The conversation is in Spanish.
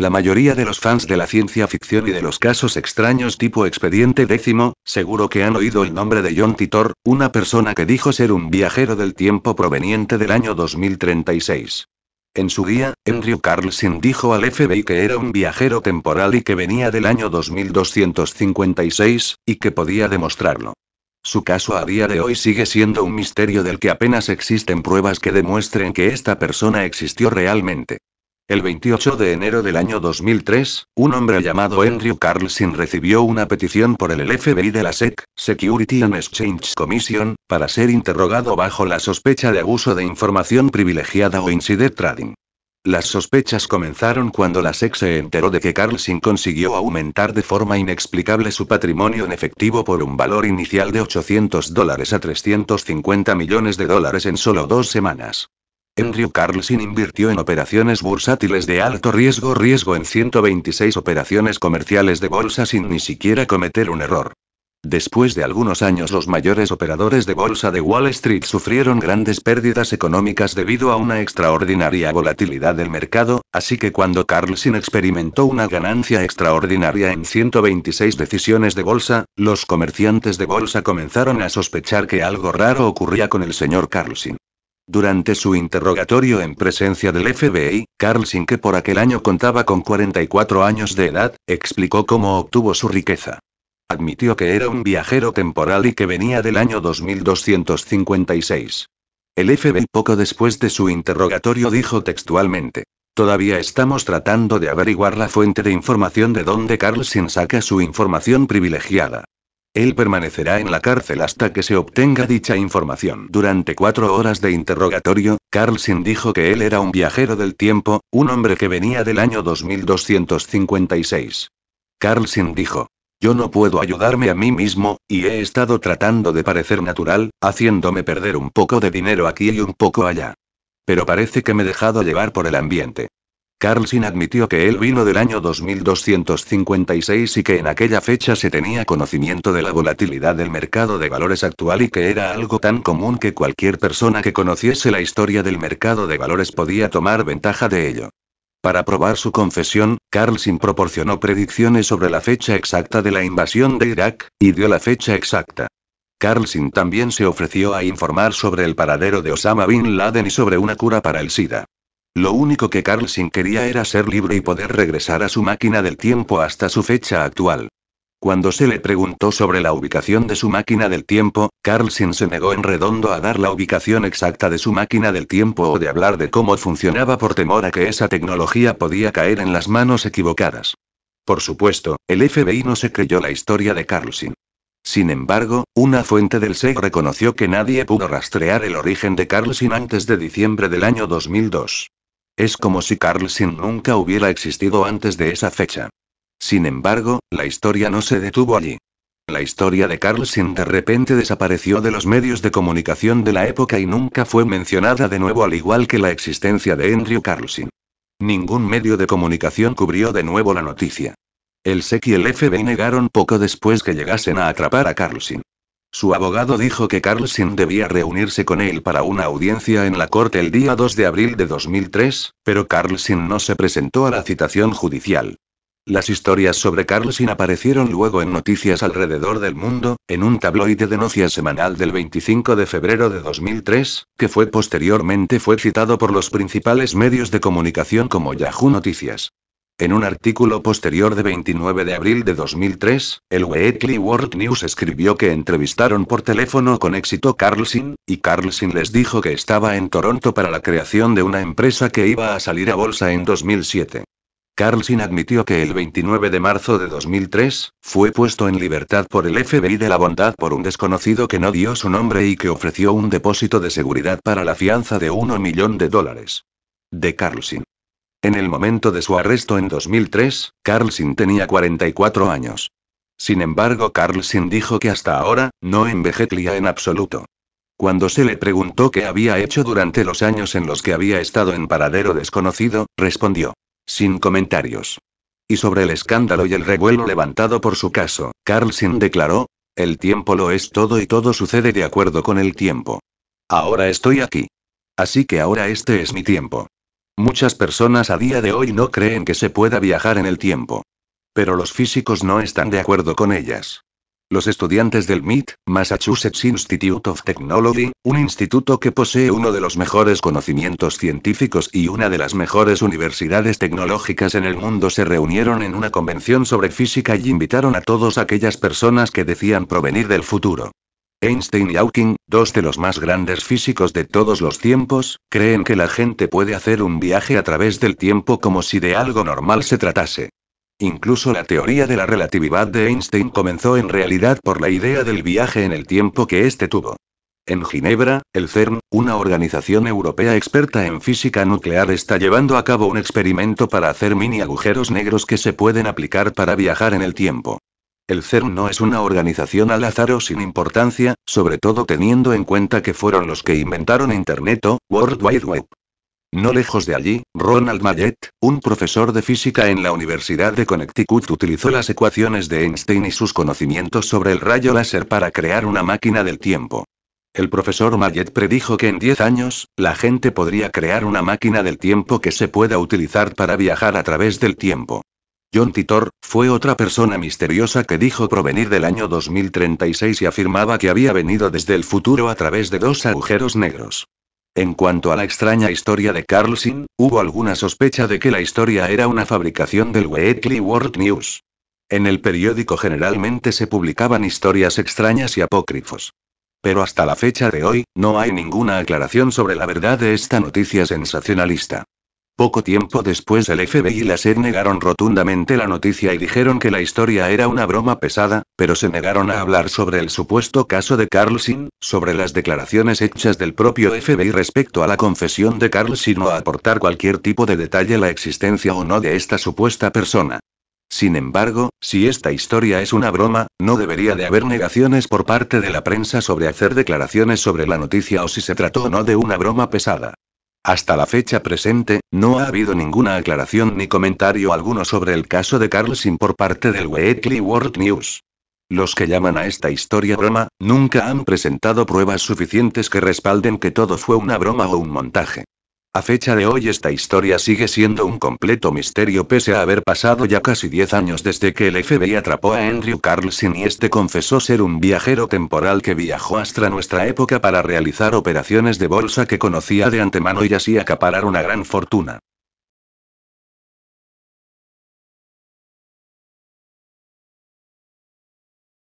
La mayoría de los fans de la ciencia ficción y de los casos extraños tipo Expediente Décimo, seguro que han oído el nombre de John Titor, una persona que dijo ser un viajero del tiempo proveniente del año 2036. En su guía, Andrew Carlson dijo al FBI que era un viajero temporal y que venía del año 2256, y que podía demostrarlo. Su caso a día de hoy sigue siendo un misterio del que apenas existen pruebas que demuestren que esta persona existió realmente. El 28 de enero del año 2003, un hombre llamado Andrew Carlson recibió una petición por el FBI de la SEC, Security and Exchange Commission, para ser interrogado bajo la sospecha de abuso de información privilegiada o insider trading. Las sospechas comenzaron cuando la SEC se enteró de que Carlson consiguió aumentar de forma inexplicable su patrimonio en efectivo por un valor inicial de $800 a $350 millones en solo 2 semanas. Andrew Carlson invirtió en operaciones bursátiles de alto riesgo en 126 operaciones comerciales de bolsa sin ni siquiera cometer un error. Después de algunos años, los mayores operadores de bolsa de Wall Street sufrieron grandes pérdidas económicas debido a una extraordinaria volatilidad del mercado, así que cuando Carlson experimentó una ganancia extraordinaria en 126 decisiones de bolsa, los comerciantes de bolsa comenzaron a sospechar que algo raro ocurría con el señor Carlson. Durante su interrogatorio en presencia del FBI, Carlson, que por aquel año contaba con 44 años de edad, explicó cómo obtuvo su riqueza. Admitió que era un viajero temporal y que venía del año 2256. El FBI poco después de su interrogatorio dijo textualmente: "Todavía estamos tratando de averiguar la fuente de información de dónde Carlson saca su información privilegiada. Él permanecerá en la cárcel hasta que se obtenga dicha información". Durante 4 horas de interrogatorio, Carlson dijo que él era un viajero del tiempo, un hombre que venía del año 2256. Carlson dijo: "Yo no puedo ayudarme a mí mismo, y he estado tratando de parecer natural, haciéndome perder un poco de dinero aquí y un poco allá. Pero parece que me he dejado llevar por el ambiente". Carlson admitió que él vino del año 2256 y que en aquella fecha se tenía conocimiento de la volatilidad del mercado de valores actual y que era algo tan común que cualquier persona que conociese la historia del mercado de valores podía tomar ventaja de ello. Para probar su confesión, Carlson proporcionó predicciones sobre la fecha exacta de la invasión de Irak, y dio la fecha exacta. Carlson también se ofreció a informar sobre el paradero de Osama Bin Laden y sobre una cura para el SIDA. Lo único que Carlson quería era ser libre y poder regresar a su máquina del tiempo hasta su fecha actual. Cuando se le preguntó sobre la ubicación de su máquina del tiempo, Carlson se negó en redondo a dar la ubicación exacta de su máquina del tiempo o de hablar de cómo funcionaba por temor a que esa tecnología podía caer en las manos equivocadas. Por supuesto, el FBI no se creyó la historia de Carlson. Sin embargo, una fuente del SEC reconoció que nadie pudo rastrear el origen de Carlson antes de diciembre del año 2002. Es como si Carlson nunca hubiera existido antes de esa fecha. Sin embargo, la historia no se detuvo allí. La historia de Carlson de repente desapareció de los medios de comunicación de la época y nunca fue mencionada de nuevo, al igual que la existencia de Andrew Carlson. Ningún medio de comunicación cubrió de nuevo la noticia. El SEC y el FBI negaron poco después que llegasen a atrapar a Carlson. Su abogado dijo que Carlson debía reunirse con él para una audiencia en la corte el día 2 de abril de 2003, pero Carlson no se presentó a la citación judicial. Las historias sobre Carlson aparecieron luego en noticias alrededor del mundo, en un tabloide de noticias semanal del 25 de febrero de 2003, que posteriormente fue citado por los principales medios de comunicación como Yahoo Noticias. En un artículo posterior de 29 de abril de 2003, el Weekly World News escribió que entrevistaron por teléfono con éxito a Carlson, y Carlson les dijo que estaba en Toronto para la creación de una empresa que iba a salir a bolsa en 2007. Carlson admitió que el 29 de marzo de 2003, fue puesto en libertad por el FBI de la bondad por un desconocido que no dio su nombre y que ofreció un depósito de seguridad para la fianza de $1 millón de Carlson. En el momento de su arresto en 2003, Carlson tenía 44 años. Sin embargo, Carlson dijo que hasta ahora, no envejecía en absoluto. Cuando se le preguntó qué había hecho durante los años en los que había estado en paradero desconocido, respondió: "Sin comentarios". Y sobre el escándalo y el revuelo levantado por su caso, Carlson declaró: "El tiempo lo es todo y todo sucede de acuerdo con el tiempo. Ahora estoy aquí. Así que ahora este es mi tiempo. Muchas personas a día de hoy no creen que se pueda viajar en el tiempo. Pero los físicos no están de acuerdo con ellas. Los estudiantes del MIT, Massachusetts Institute of Technology, un instituto que posee uno de los mejores conocimientos científicos y una de las mejores universidades tecnológicas en el mundo, se reunieron en una convención sobre física y invitaron a todas aquellas personas que decían provenir del futuro. Einstein y Hawking, dos de los más grandes físicos de todos los tiempos, creen que la gente puede hacer un viaje a través del tiempo como si de algo normal se tratase. Incluso la teoría de la relatividad de Einstein comenzó en realidad por la idea del viaje en el tiempo que éste tuvo. En Ginebra, el CERN, una organización europea experta en física nuclear, está llevando a cabo un experimento para hacer mini agujeros negros que se pueden aplicar para viajar en el tiempo. El CERN no es una organización al azar o sin importancia, sobre todo teniendo en cuenta que fueron los que inventaron Internet o World Wide Web. No lejos de allí, Ronald Mallet, un profesor de física en la Universidad de Connecticut, utilizó las ecuaciones de Einstein y sus conocimientos sobre el rayo láser para crear una máquina del tiempo. El profesor Mallet predijo que en 10 años, la gente podría crear una máquina del tiempo que se pueda utilizar para viajar a través del tiempo. John Titor fue otra persona misteriosa que dijo provenir del año 2036 y afirmaba que había venido desde el futuro a través de dos agujeros negros. En cuanto a la extraña historia de Carlson, hubo alguna sospecha de que la historia era una fabricación del Weekly World News. En el periódico generalmente se publicaban historias extrañas y apócrifos. Pero hasta la fecha de hoy, no hay ninguna aclaración sobre la verdad de esta noticia sensacionalista. Poco tiempo después el FBI y la SED negaron rotundamente la noticia y dijeron que la historia era una broma pesada, pero se negaron a hablar sobre el supuesto caso de Carlson, sobre las declaraciones hechas del propio FBI respecto a la confesión de Carlson o a aportar cualquier tipo de detalle la existencia o no de esta supuesta persona. Sin embargo, si esta historia es una broma, no debería de haber negaciones por parte de la prensa sobre hacer declaraciones sobre la noticia o si se trató o no de una broma pesada. Hasta la fecha presente, no ha habido ninguna aclaración ni comentario alguno sobre el caso de Carlson por parte del Weekly World News. Los que llaman a esta historia broma, nunca han presentado pruebas suficientes que respalden que todo fue una broma o un montaje. A fecha de hoy esta historia sigue siendo un completo misterio pese a haber pasado ya casi 10 años desde que el FBI atrapó a Andrew Carlson y este confesó ser un viajero temporal que viajó hasta nuestra época para realizar operaciones de bolsa que conocía de antemano y así acaparar una gran fortuna.